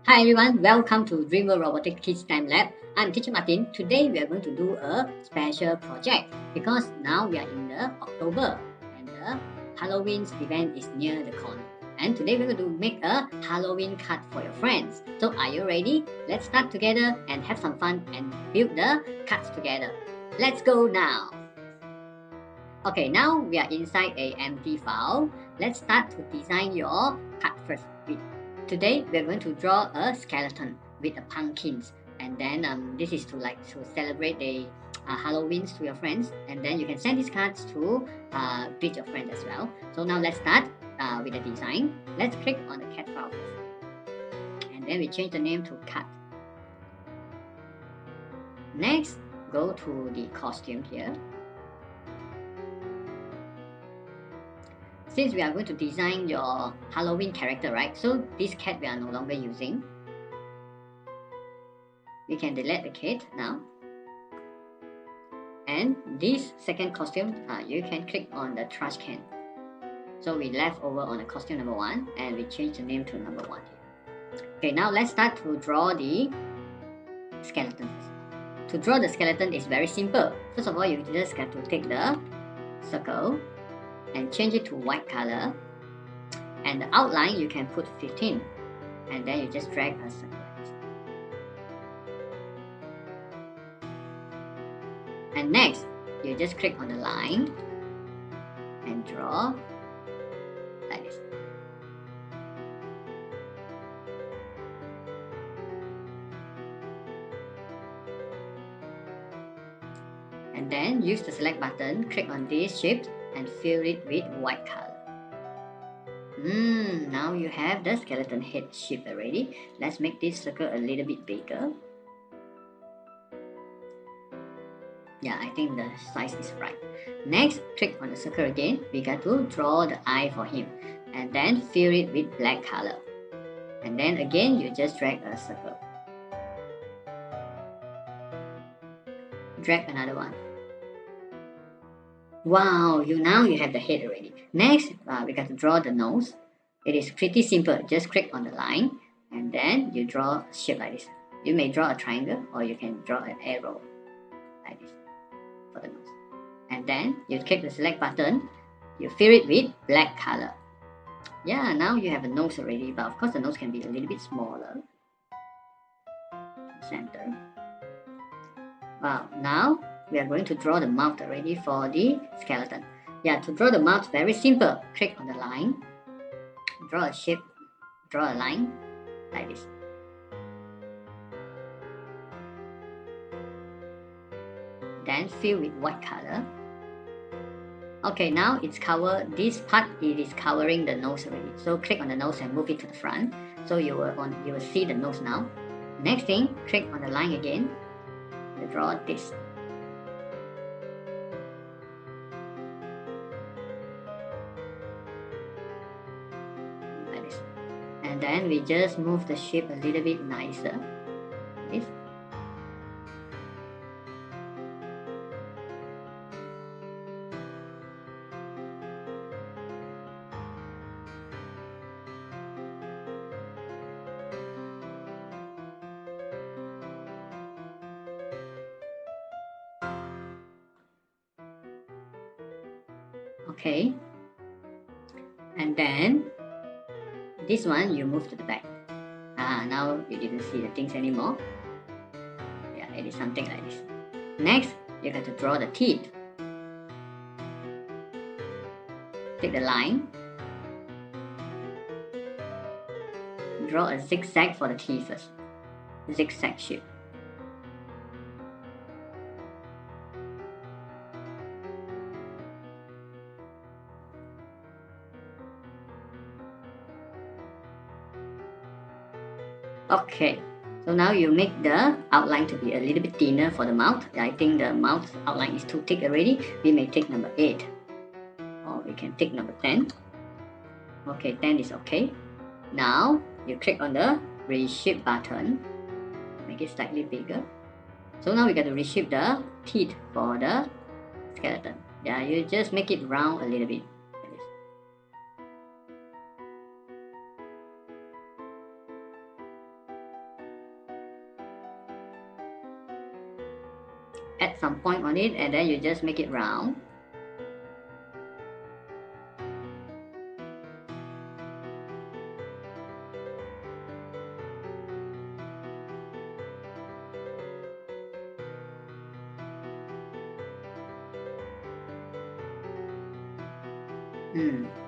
Hi everyone, welcome to Dreamworld Robotics Kids Time Lab. I'm Teacher Martin. Today we are going to do a special project because now we are in the October and the Halloween event is near the corner. And today we're going to make a Halloween card for your friends. So are you ready? Let's start together and have some fun and build the cards together. Let's go now. Okay, now we are inside a empty file. Let's start to design your card first. Today we're going to draw a skeleton with the pumpkins, and then this is to celebrate the Halloween to your friends, and then you can send these cards to greet your friends as well. So now let's start with the design. Let's click on the cat file first, and then we change the name to cat. Next, go to the costume here. Since we are going to design your Halloween character, right? So this cat we are no longer using. We can delete the cat now. And this second costume, you can click on the trash can. So we left over on the costume number 1 and we change the name to number 1 here. Okay, now let's start to draw the skeleton. To draw the skeleton is very simple. First of all, you just have to take the circle and change it to white color, and the outline you can put 15, and then you just drag a circle. And next you just click on the line and draw like this. And then use the select button, click on this shape and fill it with white color. Now you have the skeleton head shape already. Let's make this circle a little bit bigger. Yeah, I think the size is right. Next, click on the circle again. We got to draw the eye for him and then fill it with black color. And then again, you just drag a circle. Drag another one. Wow, now you have the head already. Next, we got to draw the nose. It is pretty simple. Just click on the line and then you draw a shape like this. You may draw a triangle or you can draw an arrow like this for the nose. And then you click the select button, you fill it with black color. Yeah, now you have a nose already, but of course the nose can be a little bit smaller. Center. Wow, now we are going to draw the mouth already for the skeleton. Yeah, to draw the mouth, very simple. Click on the line, draw a shape, draw a line like this. Then fill with white color. Okay, now it's covered. This part it is covering the nose already. So click on the nose and move it to the front. So you will see the nose now. Next thing, click on the line again. You draw this. Like this. And then we just move the shape a little bit nicer. Like this. Okay, and then this one you move to the back. Now you didn't see the things anymore. Yeah, it is something like this. Next, you got to draw the teeth. Take the line, draw a zigzag for the teeth first. Zigzag shape. Okay, so now you make the outline to be a little bit thinner for the mouth. I think the mouth outline is too thick already. We may take number 8, or we can take number 10. Okay, 10 is okay. Now you click on the reshape button, make it slightly bigger. So now we got to reshape the teeth for the skeleton. Yeah, you just make it round a little bit. add some point on it, and then you just make it round.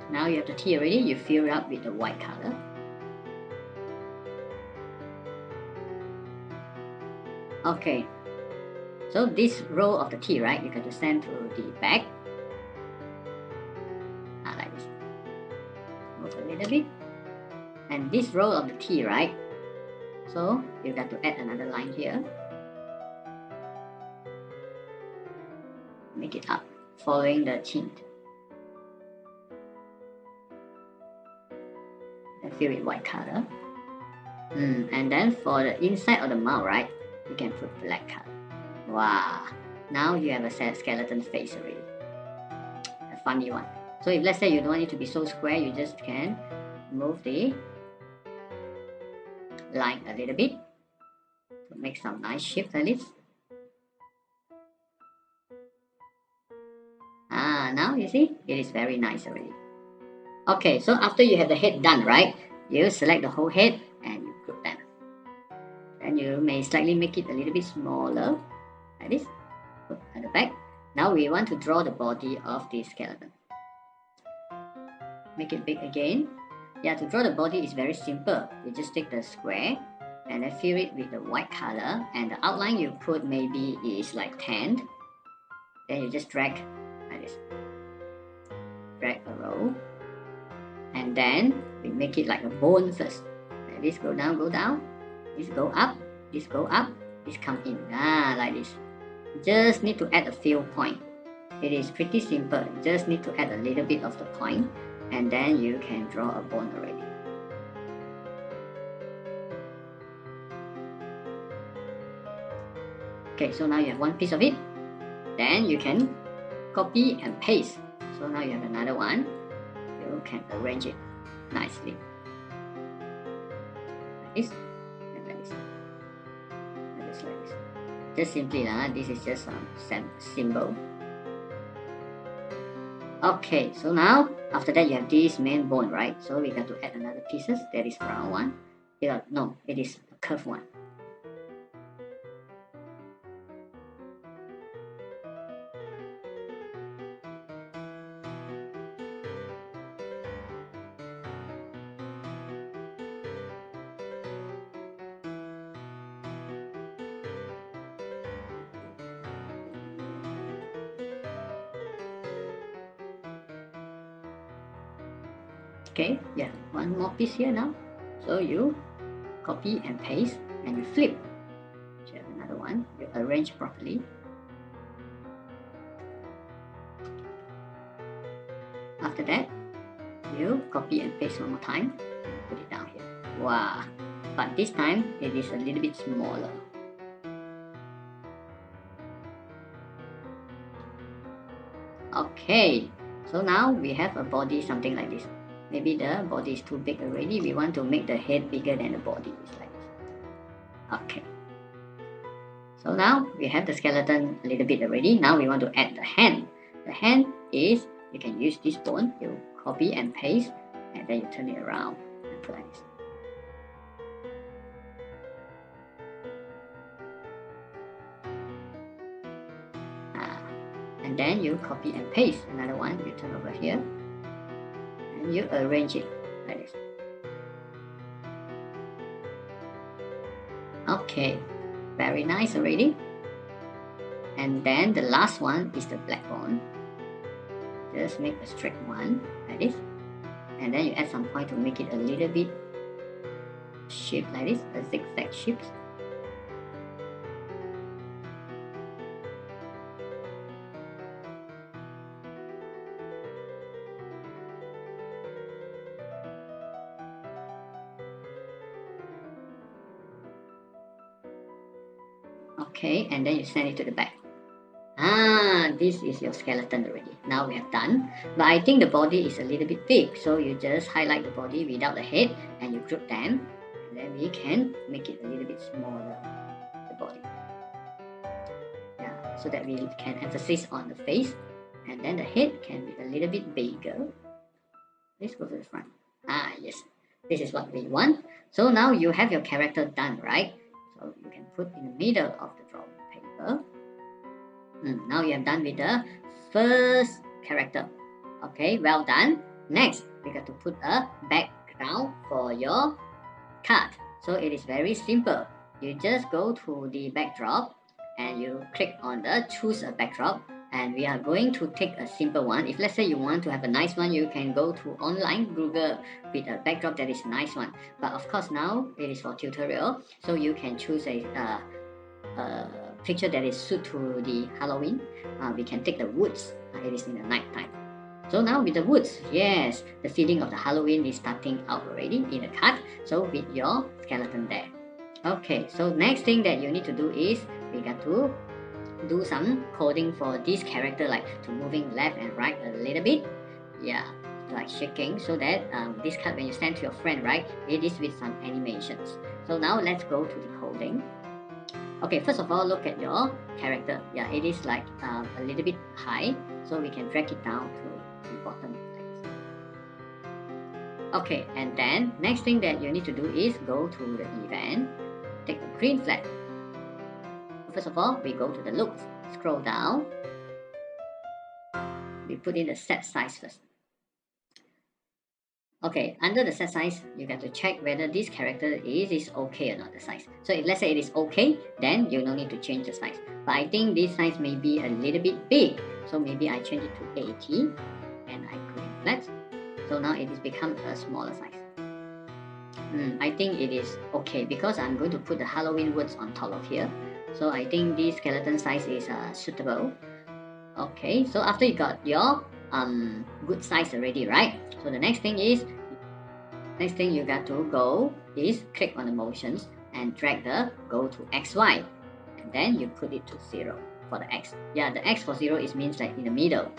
Now you have the T already, you fill it up with the white color. Okay, so this row of the T, right, you got to send to the back. Like this. Move a little bit. And this row of the T, right, so you got to add another line here. Make it up, following the tint. And fill it white color. And then for the inside of the mouth, right, you can put black color. Wow, now you have a skeleton face already. A funny one. So if let's say you don't want it to be so square, you just can move the line a little bit to make some nice shapes like this. Now you see, it is very nice already. Okay, so after you have the head done, right, you select the whole head and you group them. Then you may slightly make it a little bit smaller, like this, put at the back. Now we want to draw the body of the skeleton. Make it big again. Yeah, to draw the body is very simple. You just take the square and then fill it with the white color, and the outline you put maybe is like 10. Then you just drag like this. Drag a row. And then we make it like a bone first. Like this, go down, this go up, this go up, this come in. Like this. Just need to add a few points. It is pretty simple. Just need to add a little bit of the point, and then you can draw a bone already. Okay, so now you have one piece of it. Then you can copy and paste. So now you have another one. You can arrange it nicely. Like this, and like this. And just like this. Just simply, this is just a symbol. Okay, so now after that you have this main bone, right? So we got to add another pieces. That is round one. Yeah, no, it is a curved one. Okay, yeah, one more piece here now. So you copy and paste and you flip. So you have another one, you arrange properly. After that, you copy and paste one more time and put it down here. Wow, but this time it is a little bit smaller. Okay, so now we have a body something like this. Maybe the body is too big already. We want to make the head bigger than the body. It's like this. Okay. So now we have the skeleton a little bit already. Now we want to add the hand. The hand is, you can use this bone. You copy and paste, and then you turn it around and put like this. And then you copy and paste another one. You turn over here. You arrange it like this. Okay, very nice already. And then the last one is the black bone. Just make a straight one like this, and then you add some point to make it a little bit shaped like this, a zigzag shape. Okay, and then you send it to the back. This is your skeleton already. Now we have done. But I think the body is a little bit big, so you just highlight the body without the head and you group them. And then we can make it a little bit smaller, the body. Yeah, so that we can emphasize on the face, and then the head can be a little bit bigger. Let's go to the front. Yes, this is what we want. So now you have your character done, right? So you can put in the middle of the drawing paper. Now you have done with the first character. Okay, well done. Next, we got to put a background for your card. So it is very simple. You just go to the backdrop and you click on the choose a backdrop, and we are going to take a simple one. If let's say you want to have a nice one, you can go to online Google with a backdrop that is nice one. But of course now it is for tutorial, so you can choose a picture that is suit to the Halloween. We can take the woods. It is in the night time. So now with the woods, yes, the feeling of the Halloween is starting out already in the card. So with your skeleton there. Okay, so next thing that you need to do is we got to do some coding for this character, like to moving left and right a little bit. Yeah, like shaking, so that this card, when you send to your friend, right, it is with some animations. So now let's go to the coding. Okay, first of all, look at your character. Yeah, it is like a little bit high, so we can drag it down to the bottom. Okay, and then next thing that you need to do is go to the event, take the green flag. First of all, we go to the looks, scroll down, we put in the set size first. Okay, under the set size, you got to check whether this character is okay or not, the size. So if let's say it is okay, then you don't need to change the size. But I think this size may be a little bit big, so maybe I change it to 80 and I put it flat. So now it has become a smaller size. I think it is okay because I'm going to put the Halloween words on top of here. So I think this skeleton size is suitable. Okay, so after you got your good size already, right? So the next thing you got to go is click on the motions and drag the go to XY, and then you put it to 0 for the X. Yeah, the X for 0 is means like in the middle,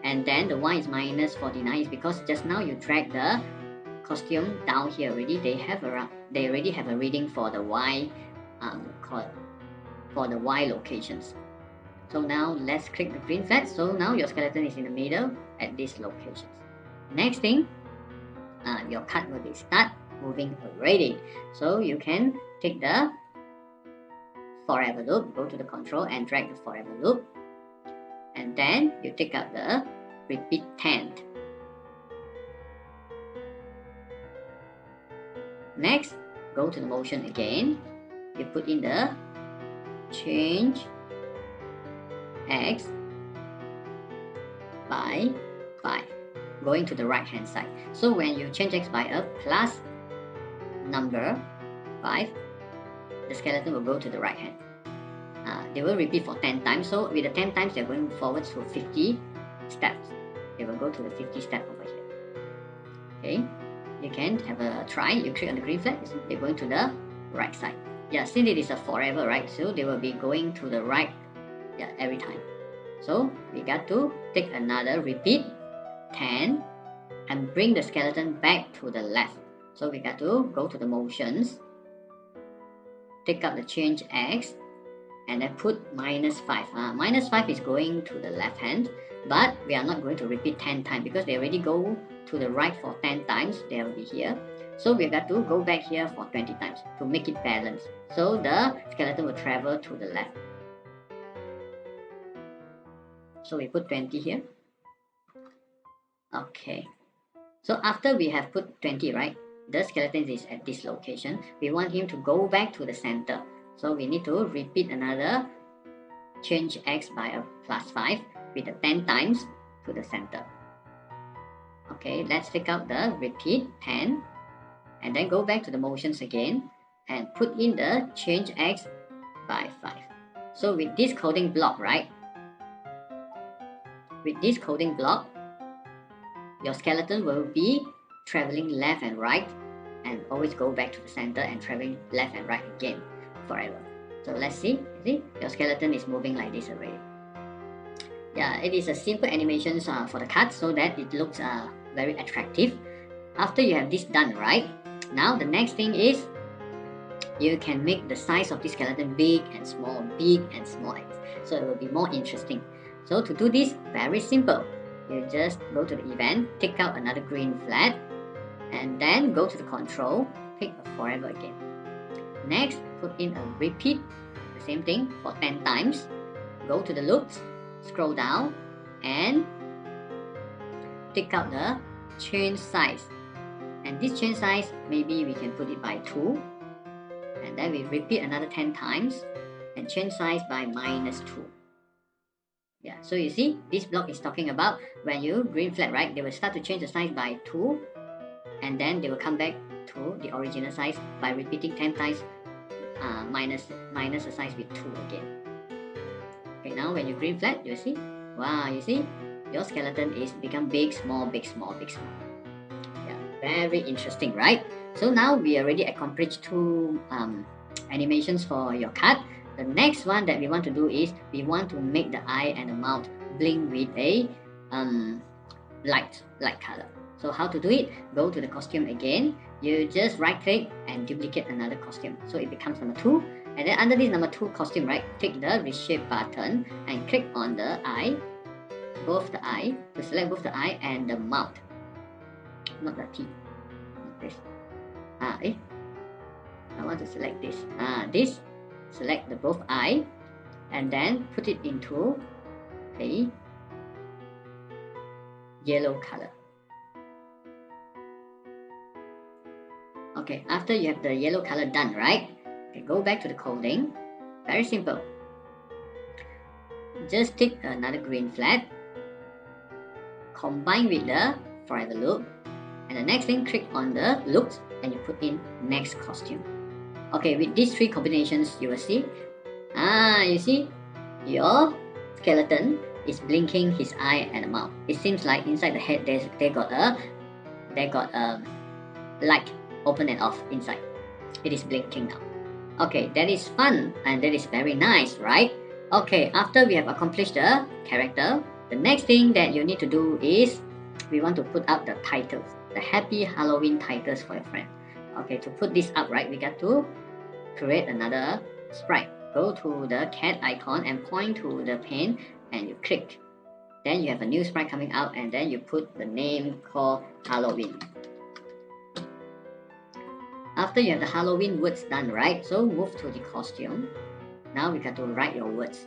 and then the Y is minus 49 is because just now you drag the costume down here already. They already have a reading for the Y for the Y locations. So now let's click the green flag. So now your skeleton is in the middle at these locations. Next thing, your card will be start moving already. So you can take the forever loop, go to the control and drag the forever loop. And then you take out the repeat 10. Next, go to the motion again. You put in the change X by 5, going to the right hand side. So when you change X by a plus number 5, the skeleton will go to the right hand. They will repeat for 10 times. So with the 10 times, they're going forward to 50 steps. They will go to the 50 step over here. Okay, you can have a try. You click on the green flag. They're going to the right side. Yeah, since it is a forever, right? So they will be going to the right, yeah, every time. So we got to take another repeat 10 and bring the skeleton back to the left. So we got to go to the motions, take up the change X, and then put minus 5. Minus 5 is going to the left hand, but we are not going to repeat 10 times because they already go to the right for 10 times. They will be here. So we got to go back here for 20 times to make it balanced. So the skeleton will travel to the left. So we put 20 here. Okay. So after we have put 20, right, the skeleton is at this location. We want him to go back to the center. So we need to repeat another change X by a plus 5 with the 10 times to the center. Okay, let's take out the repeat 10 and then go back to the motions again and put in the change X by 5. So with this coding block, right, with this coding block, your skeleton will be traveling left and right and always go back to the center and traveling left and right again forever. So let's see, your skeleton is moving like this already. Yeah, it is a simple animation for the card so that it looks very attractive. After you have this done, right, now the next thing is you can make the size of this skeleton big and small, so it will be more interesting. So to do this, very simple. You just go to the event, take out another green flag, and then go to the control, pick a forever again. Next, put in a repeat, the same thing for 10 times. Go to the loops, scroll down, and take out the chain size. And this chain size, maybe we can put it by 2. And then we repeat another 10 times, and chain size by -2. Yeah, so you see, this block is talking about when you green flag, right? They will start to change the size by 2, and then they will come back to the original size by repeating 10 times, minus the size with 2 again. Okay, now when you green flag, you see, wow, you see, your skeleton is become big, small, big, small, big, small. Yeah, very interesting, right? So now we already accomplished 2 animations for your card. The next one that we want to do is we want to make the eye and the mouth bling with a light color. So how to do it? Go to the costume again. You just right click and duplicate another costume. So it becomes number 2. And then under this number 2 costume, right, click the reshape button and click on the eye, both the eye, to select both the eye and the mouth. Not the teeth. Not this. I want to select this. This. Select the both eye and then put it into a yellow color. Okay, after you have the yellow color done, right? Okay, go back to the coding. Very simple. Just take another green flag, combine with the forever loop, and the next thing, click on the loops and you put in next costume. Okay, with these 3 combinations, you will see, you see, your skeleton is blinking his eye and mouth. It seems like inside the head, they got a light open and off inside. It is blinking now. Okay, that is fun and that is very nice, right? Okay, after we have accomplished the character, the next thing that you need to do is we want to put up the titles, the Happy Halloween titles for your friend. Okay, to put this up, right, we got to create another sprite. Go to the cat icon and point to the pane and you click. Then you have a new sprite coming out and then you put the name called Halloween. After you have the Halloween words done, right? So move to the costume. Now we got to write your words.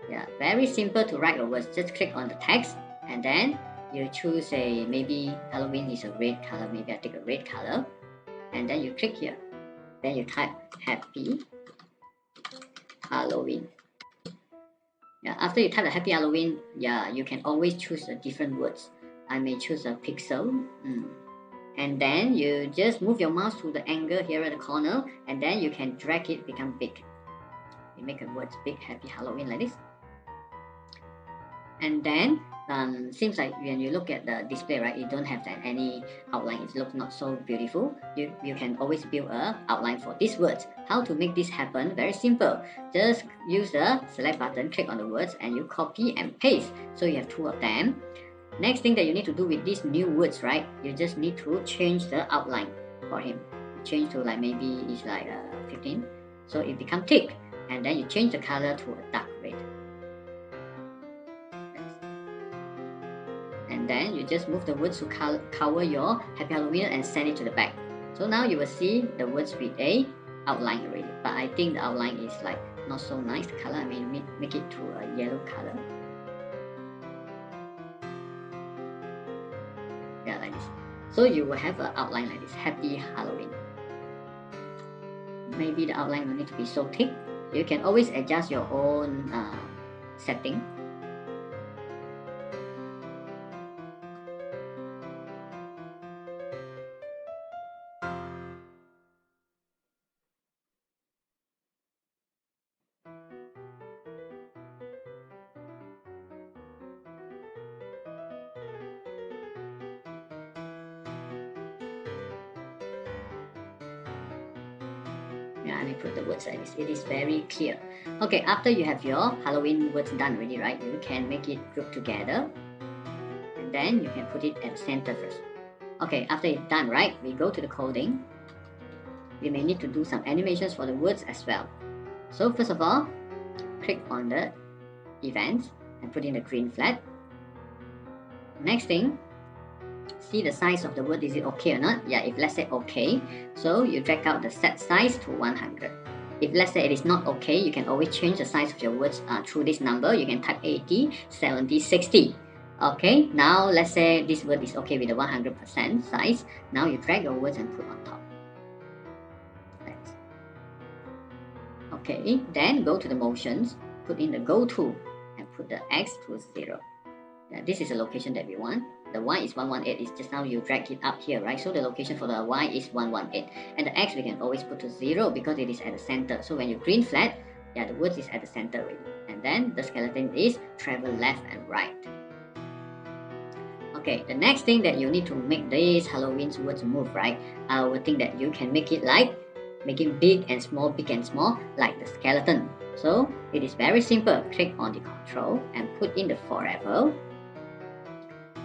Yeah, very simple to write your words. Just click on the text and then you choose a, maybe Halloween is a red color. Maybe I take a red color. And then you click here. Then you type Happy Halloween. Yeah, after you type the Happy Halloween, yeah, you can always choose a different words. I may choose a pixel. And then you just move your mouse to the angle here at the corner, and then you can drag it become big. You make a word big, Happy Halloween like this. And then seems like when you look at the display, right, it don't have any outline. It looks not so beautiful. You can always build a outline for these words. How to make this happen? Very simple. Just use the select button, click on the words, and you copy and paste. So you have 2 of them. Next thing that you need to do with these new words, right, you just need to change the outline for him. Change to like maybe it's like 15, so it becomes thick, and then you change the color to a dark red. And then you just move the words to cover your Happy Halloween and send it to the back. So now you will see the words with a outline already, but I think the outline is like not so nice. The color, I mean, make it to a yellow color. Yeah, like this. So you will have an outline like this, Happy Halloween. Maybe the outline will need to be so thick. You can always adjust your own setting. Yeah, I will put the words like this. It is very clear. Okay, after you have your Halloween words done already, right, you can make it group together. And then you can put it at center first. Okay, after it's done, right, we go to the coding. we may need to do some animations for the words as well. So first of all, click on the events and put in the green flag. Next thing, see the size of the word, is it okay or not? Yeah, if let's say okay, so you drag out the set size to 100. If let's say it is not okay, you can always change the size of your words through this number. You can type 80, 70, 60. Okay, now let's say this word is okay with the 100% size. Now you drag your words and put on top. Okay, then go to the motions, put in the go to, and put the X to 0. This is the location that we want. The Y is 118, is just now you drag it up here, right? So the location for the Y is 118. And the X we can always put to 0 because it is at the center. So when you green flag, yeah, the word is at the center already. And then the skeleton is travel left and right. Okay, the next thing that you need to make these Halloween words move, right? I would think that you can make it like making big and small, like the skeleton. So it is very simple. Click on the control and put in the forever.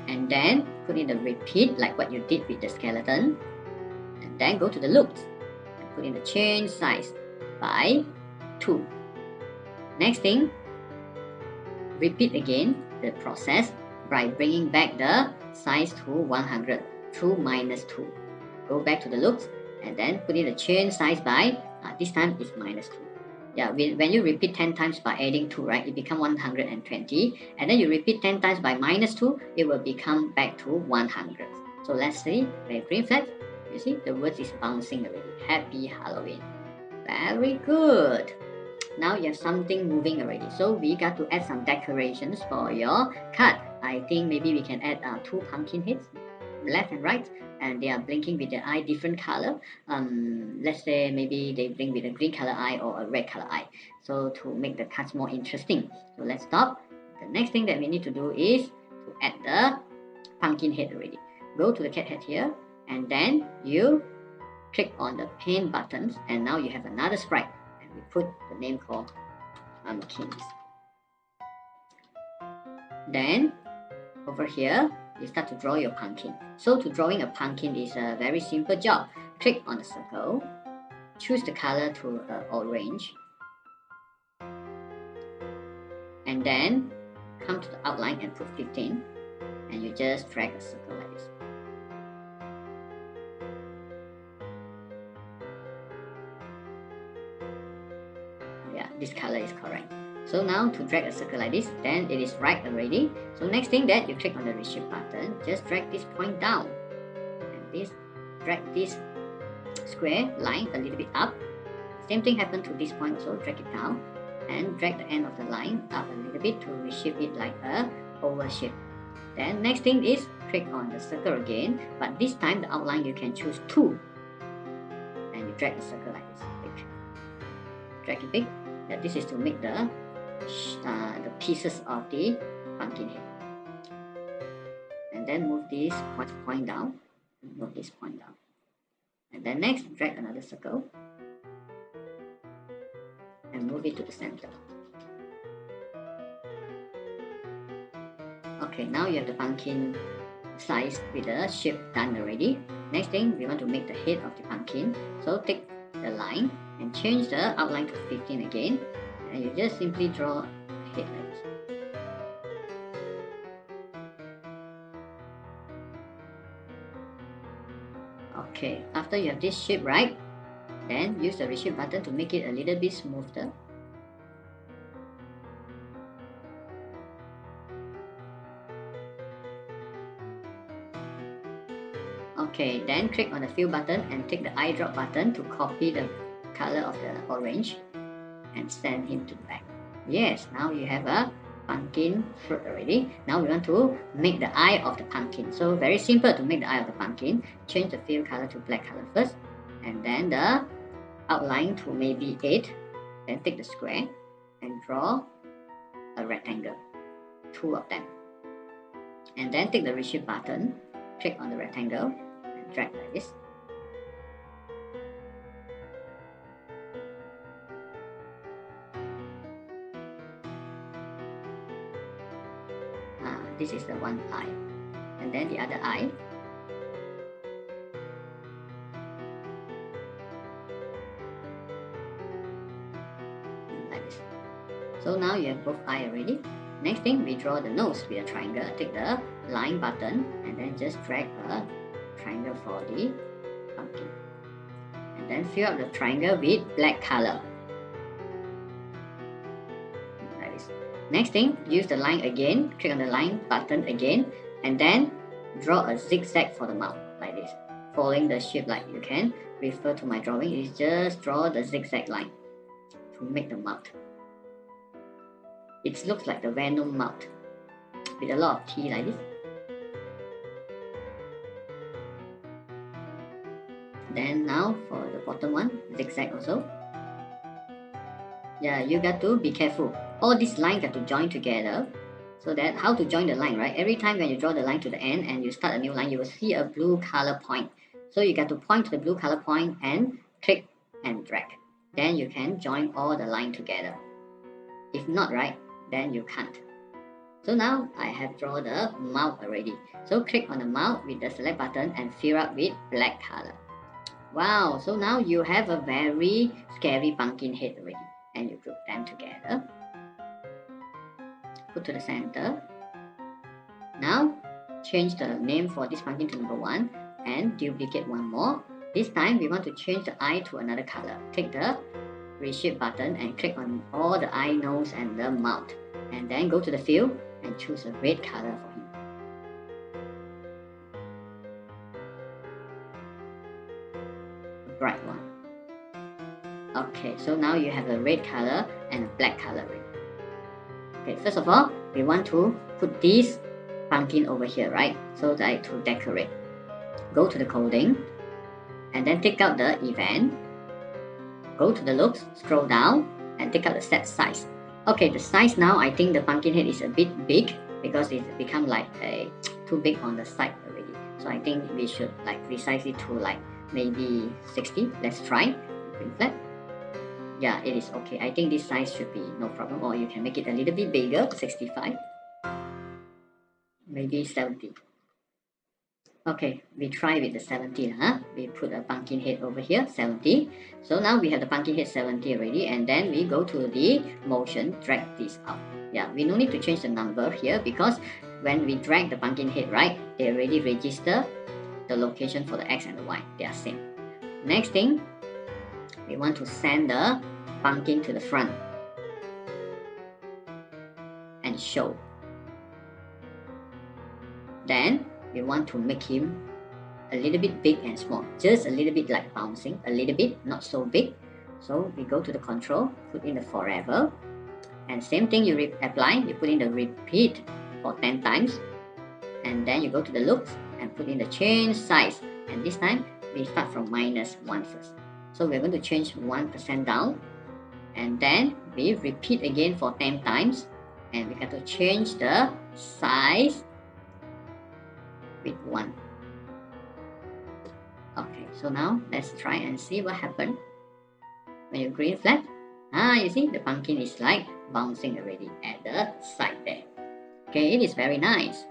And then put in the repeat like what you did with the skeleton. And then go to the loops and put in the change size by 2. Next thing, repeat again the process by bringing back the size to 100 through -2. Go back to the loops and then put in the change size by, this time is -2. Yeah, when you repeat 10 times by adding 2, right, it becomes 120. And then you repeat 10 times by -2, it will become back to 100. So let's see, the green flag, you see, the word is bouncing already. Happy Halloween. Very good. Now you have something moving already. So we got to add some decorations for your card. I think maybe we can add 2 pumpkin heads, left and right, and they are blinking with the eye different color. Let's say maybe they blink with a green color eye or a red color eye, so to make the cards more interesting. So let's stop. The next thing that we need to do is to add the pumpkin head already. Go to the cat head here, and then you click on the paint buttons, and now you have another sprite, and we put the name called pumpkins. Then over here, you start to draw your pumpkin. So to drawing a pumpkin is a very simple job. Click on the circle, choose the color to orange, and then come to the outline and put 15, and you just drag a circle like this. Yeah, this color is correct. So now to drag a circle like this, then it is right already. So next thing that you click on the reshape button, just drag this point down, and drag this square line a little bit up. Same thing happened to this point also, drag it down, and drag the end of the line up a little bit to reshape it like a oval shape. Then next thing is click on the circle again, but this time the outline you can choose 2, and you drag the circle like this, big. Drag it big. Yeah, this is to make the pieces of the pumpkin head. And then move this point down, move this point down. And then next, drag another circle and move it to the center. Okay, now you have the pumpkin size with the shape done already. Next thing, we want to make the head of the pumpkin. So take the line and change the outline to 15 again, and you just simply draw a head like this. Okay, after you have this shape right, then use the reshape button to make it a little bit smoother. Okay, then click on the fill button and take the eyedrop button to copy the color of the orange and send him to the back. Yes, now you have a pumpkin fruit already. Now we want to make the eye of the pumpkin. So very simple to make the eye of the pumpkin. Change the fill color to black color first, and then the outline to maybe 8. Then take the square and draw a rectangle, 2 of them. And then take the reshape button, click on the rectangle, and drag like this. This is the one eye, and then the other eye. this. So now you have both eye already. Next thing, we draw the nose with a triangle. Take the line button and then just drag a triangle for the pumpkin. And then fill up the triangle with black color. Like this. Next thing, use the line again. Click on the line button again. And then draw a zigzag for the mouth. Like this. Following the shape like you can refer to my drawing. Is just draw the zigzag line to make the mouth. It looks like the Venom mouth with a lot of teeth like this. Then now for the bottom one, zigzag also. Yeah, you got to be careful. All these lines got to join together. So that how to join the line, right? Every time when you draw the line to the end and you start a new line, you will see a blue color point. So you got to point to the blue color point and click and drag. Then you can join all the line together. If not, right, then you can't. So now I have drawn the mouth already. So click on the mouth with the select button and fill up with black color. Wow, so now you have a very scary pumpkin head already. And you group them together. Put to the center. Now change the name for this pumpkin to number 1 and duplicate one more. This time we want to change the eye to another color. Take the reshape button and click on all the eye, nose and the mouth. And then go to the fill and choose a red color for him. A bright one. Okay, so now you have a red color and a black color already. Okay, first of all, we want to put this pumpkin over here, right? So that to decorate. Go to the coding and then take out the event. Go to the looks, scroll down and take out the set size. Okay, the size now, I think the pumpkin head is a bit big because it's become like too big on the side already. So I think we should like resize it to like maybe 60. Let's try. Print flat. Yeah, it is okay. I think this size should be no problem. Or you can make it a little bit bigger, 65. Maybe 70. Okay, we try with the 70, huh? We put a pumpkin head over here, 70. So now we have the pumpkin head 70 already, and then we go to the motion, drag this out. Yeah, we no need to change the number here because when we drag the pumpkin head, right, they already register the location for the X and the Y. They are same. Next thing, we want to send the pumpkin to the front and show. Then we want to make him a little bit big and small, just a little bit like bouncing, a little bit, not so big. So we go to the control, put in the forever, and same thing you apply, you put in the repeat for 10 times, and then you go to the looks and put in the change size, and this time we start from -1 first. So we're going to change 1% down, and then we repeat again for 10 times, and we got to change the size with 1. Okay, so now let's try and see what happened when you green flat. You see the pumpkin is like bouncing already at the side there. Okay, it is very nice.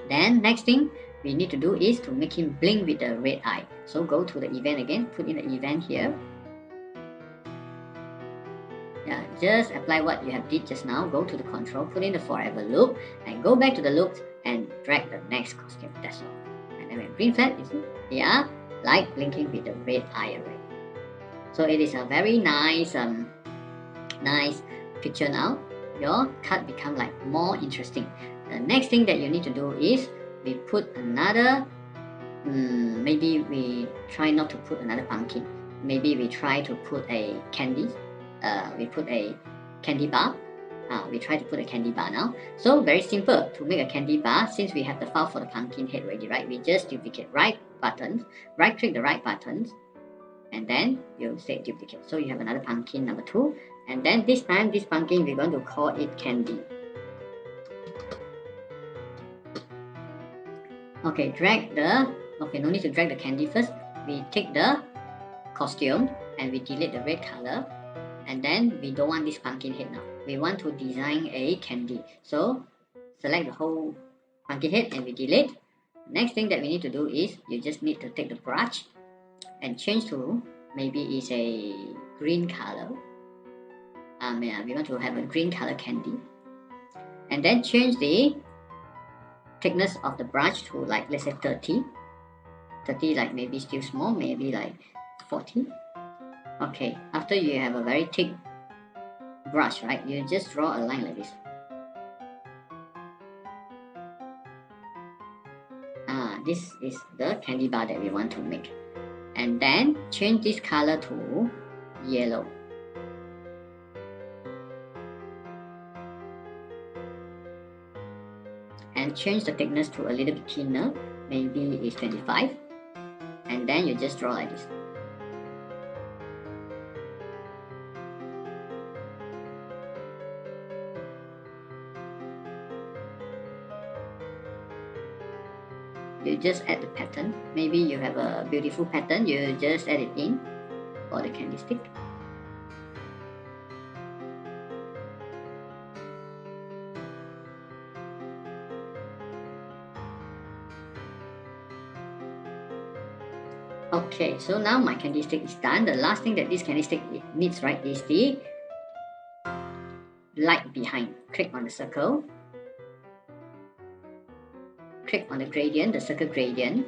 Then next thing we need to do is to make him blink with the red eye. So go to the event again, put in the event here. Yeah, just apply what you have did just now. Go to the control, put in the forever loop, and go back to the loop and drag the next costume. That's all. And then when green flat, you see, yeah, like blinking with the red eye already. So it is a very nice, nice picture now. Your card become like more interesting. The next thing that you need to do is we put another, maybe we try not to put another pumpkin. Maybe we try to put a candy. We put a candy bar. We try to put a candy bar now. So very simple to make a candy bar. Since we have the file for the pumpkin head already, right? We just duplicate right buttons, right click the right buttons, and then you say duplicate. So you have another pumpkin number 2, and then this time this pumpkin we're going to call it candy. Okay, no need to drag the candy first. We take the costume and we delete the red color, and then we don't want this pumpkin head now. We want to design a candy. So select the whole pumpkin head and we delete. Next thing that we need to do is you just need to take the brush and change to maybe it's a green color. we want to have a green color candy. And then change the thickness of the brush to like, let's say 30. 30 like maybe still small, maybe like 40. Okay, after you have a very thick brush, right, you just draw a line like this. This is the candy bar that we want to make. And then change this color to yellow. And change the thickness to a little bit thinner, maybe it's 25. And then you just draw like this. You just add the pattern. Maybe you have a beautiful pattern, you just add it in for the candy stick. Okay, so now my candy stick is done. The last thing that this candy stick needs, right, is the light behind. Click on the circle. Click on the gradient, the circle gradient.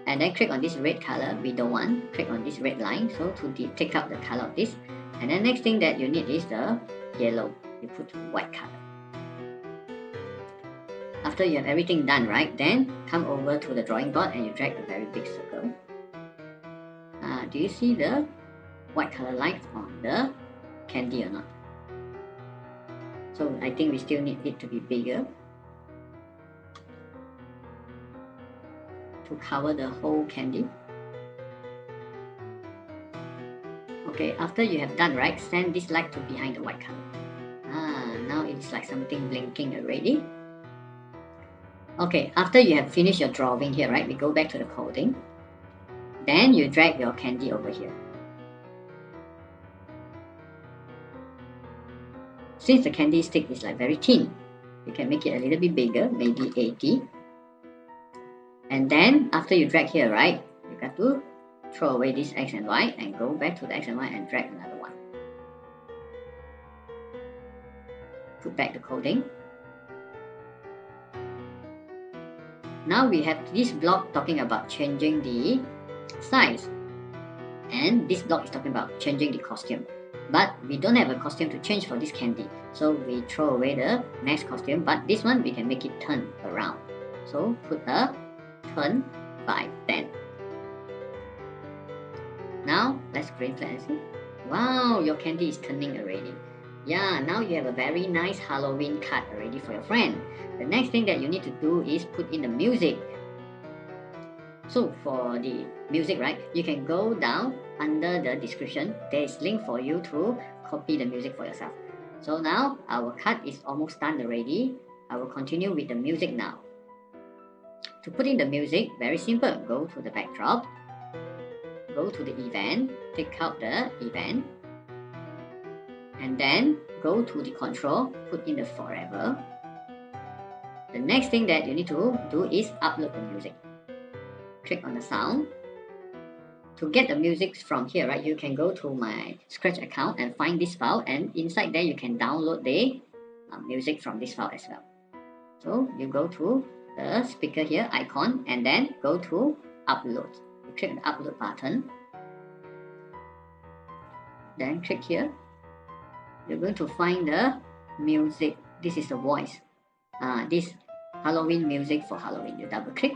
And then click on this red color, we don't want. Click on this red line, so to take out the color of this. And then next thing that you need is the yellow. You put white color. After you have everything done, right, then come over to the drawing board and you drag a very big circle. Do you see the white color light on the candy or not? So I think we still need it to be bigger to cover the whole candy. Okay, after you have done, right, send this light to behind the white color. Now it's like something blinking already. Okay, after you have finished your drawing here, right, we go back to the coding. Then you drag your candy over here. Since the candy stick is like very thin, you can make it a little bit bigger, maybe 80. And then after you drag here, right, you got to throw away this X and Y and go back to the X and Y and drag another one. Put back the coding. Now we have this block talking about changing the size, and this block is talking about changing the costume, but we don't have a costume to change for this candy, so we throw away the next costume, but this one we can make it turn around, so put a turn 5, 10. Now let's green flag and see. Wow, your candy is turning already. Yeah, now you have a very nice Halloween card already for your friend. The next thing that you need to do is put in the music. So for the music, right, you can go down under the description. There is link for you to copy the music for yourself. So now our card is almost done already. I will continue with the music now. To put in the music, very simple. Go to the backdrop. Go to the event. Take out the event. And then go to the control. Put in the forever. The next thing that you need to do is upload the music. Click on the sound. To get the music from here, right, you can go to my Scratch account and find this file, and inside there you can download the music from this file as well. So you go to the speaker here icon and then go to upload. You click the upload button. Then click here. You're going to find the music. This is the voice. This Halloween music for Halloween. You double click.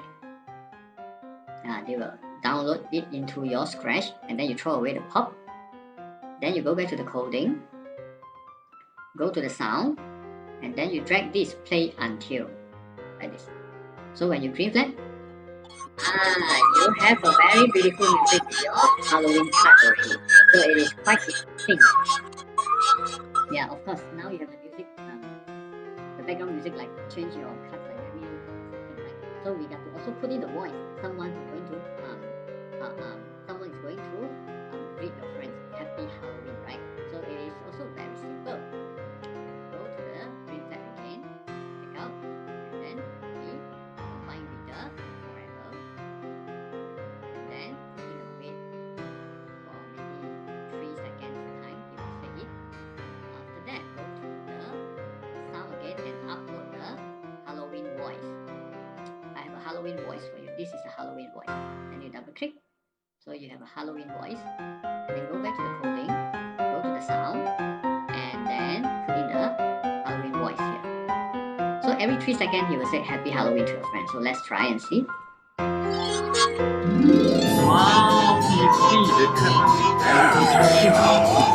They will download it into your Scratch, and then you throw away the pop. Then you go back to the coding, go to the sound, and then you drag this play until like this. So when you green flag, you have a very beautiful music in your Halloween card already. So it is quite interesting. Yeah, of course, now you have the music, the background music, like change your cards like very interesting, right? So we got to also put in the voice. Someone is going to greet your friends happy Halloween, right? So it is also very simple. Go to the green flag again, take out, and then we combine with the forever, and then put in a wait for maybe 3 seconds time. You will say it, Halloween voice for you. This is a Halloween voice. And you double click. So you have a Halloween voice. And then go back to the coding, go to the sound, and then put in the Halloween voice here. So every 3 seconds he will say Happy Halloween to your friends. So let's try and see. Wow, you see the camera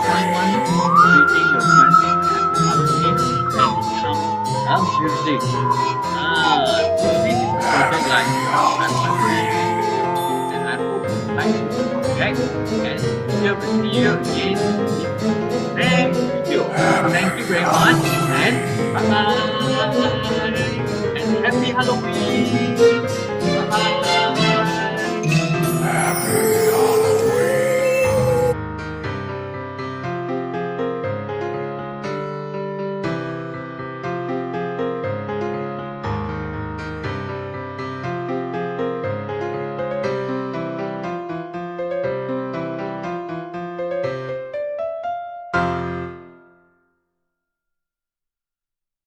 someone greeting your friends and music. This is project like I'm hungry and I hope you like this project and here will see you again in next video. Thank you very much and bye bye and happy Halloween. Bye bye.